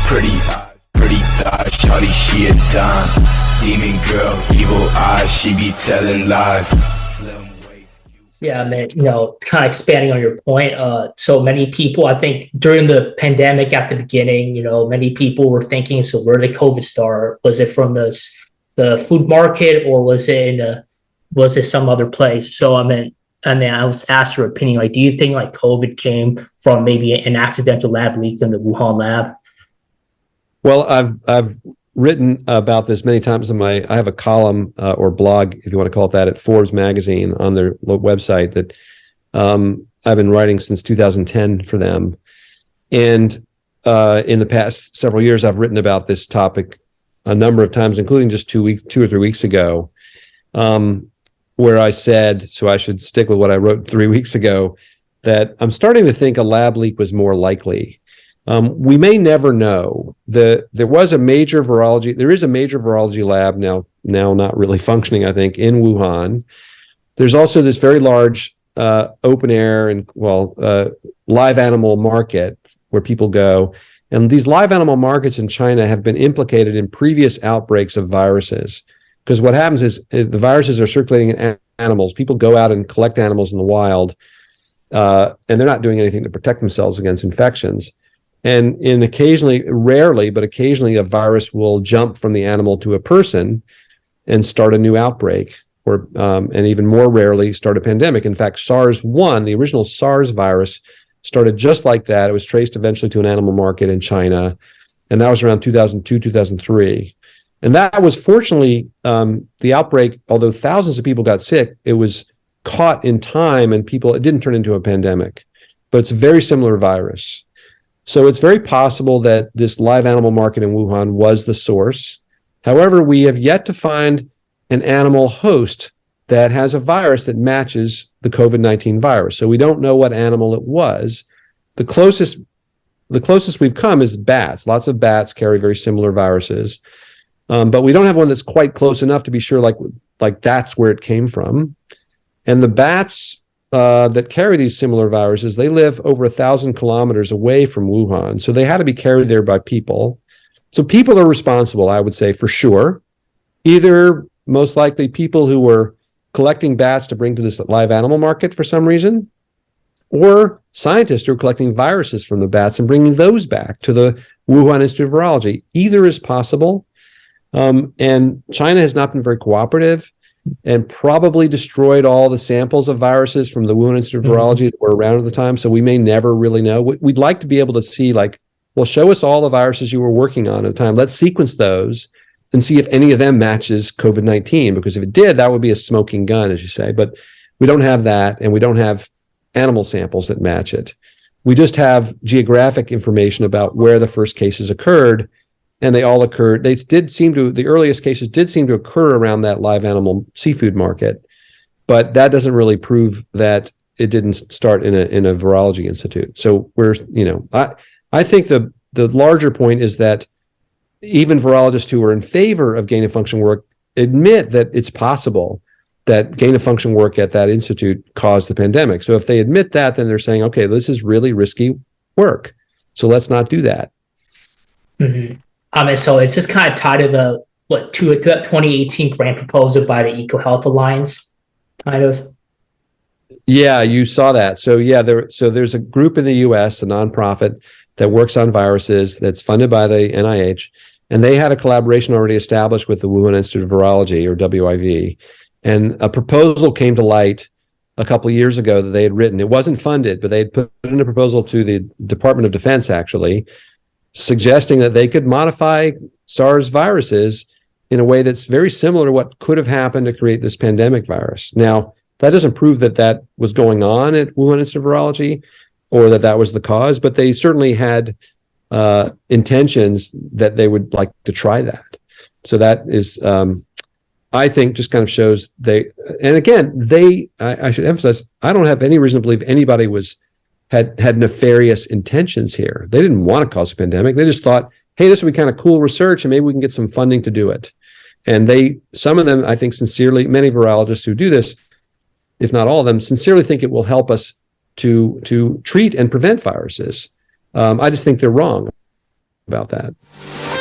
Pretty thighs, shawty, she a dime. Demon girl, evil eyes, she be telling lies. Yeah, man, kind of expanding on your point. So many people, I think during the pandemic at the beginning, many people were thinking, so where did COVID start? Was it from the food market, or was it some other place? So I was asked your opinion, like, do you think like COVID came from maybe an accidental lab leak in the Wuhan lab? Well, I've written about this many times I have a column or blog, if you want to call it that, at Forbes magazine on their website that I've been writing since 2010 for them. And in the past several years, I've written about this topic a number of times, including just 2 or 3 weeks ago, where I said, so I should stick with what I wrote 3 weeks ago, that I'm starting to think a lab leak was more likely. We may never know. There is a major virology lab now not really functioning, I think, in Wuhan. There's also this very large open air and live animal market where people go. And these live animal markets in China have been implicated in previous outbreaks of viruses. Because what happens is the viruses are circulating in animals. People go out and collect animals in the wild, and they're not doing anything to protect themselves against infections. And rarely, but occasionally, a virus will jump from the animal to a person and start a new outbreak, and even more rarely, start a pandemic. In fact, SARS-1, the original SARS virus, started just like that. It was traced eventually to an animal market in China, and that was around 2002, 2003. And that was fortunately the outbreak, although thousands of people got sick, it was caught in time and it didn't turn into a pandemic. But it's a very similar virus. So it's very possible that this live animal market in Wuhan was the source. However, we have yet to find an animal host that has a virus that matches the COVID-19 virus. So we don't know what animal it was. The closest we've come is bats. Lots of bats carry very similar viruses. But we don't have one that's quite close enough to be sure like that's where it came from. And the bats that carry these similar viruses, they live over 1,000 kilometers away from Wuhan. So they had to be carried there by people. So people are responsible, I would say, for sure. Either most likely people who were collecting bats to bring to this live animal market for some reason, or scientists who are collecting viruses from the bats and bringing those back to the Wuhan Institute of Virology. Either is possible. And China has not been very cooperative and probably destroyed all the samples of viruses from the Wuhan Institute of Virology that were around at the time. So we may never really know. We'd like to be able to see, show us all the viruses you were working on at the time. Let's sequence those and see if any of them matches COVID-19, because if it did, that would be a smoking gun, as you say. But we don't have that, and we don't have animal samples that match it. We just have geographic information about where the first cases occurred, and they all occurred. The earliest cases did seem to occur around that live animal seafood market, but that doesn't really prove that it didn't start in a virology institute. So I think the larger point is that even virologists who are in favor of gain of function work admit that it's possible that gain of function work at that institute caused the pandemic. So if they admit that, then they're saying, okay, this is really risky work, so let's not do that. Mm-hmm. So it's just kind of tied to the 2018 grant proposal by the EcoHealth Alliance, kind of. Yeah, you saw that. So yeah, there's a group in the U.S., a nonprofit that works on viruses that's funded by the NIH, and they had a collaboration already established with the Wuhan Institute of Virology, or WIV, and a proposal came to light a couple of years ago that they had written. It wasn't funded, but they had put in a proposal to the Department of Defense, actually, suggesting that they could modify SARS viruses in a way that's very similar to what could have happened to create this pandemic virus. Now, that doesn't prove that was going on at Wuhan Institute of Virology or that was the cause, but they certainly had intentions that they would like to try that. So that is, I think, just kind of shows I should emphasize, I don't have any reason to believe anybody had nefarious intentions here. They didn't want to cause a pandemic. They just thought, hey, this would be kind of cool research, and maybe we can get some funding to do it. And some of them, I think sincerely, many virologists who do this, if not all of them, sincerely think it will help us to treat and prevent viruses. I just think they're wrong about that.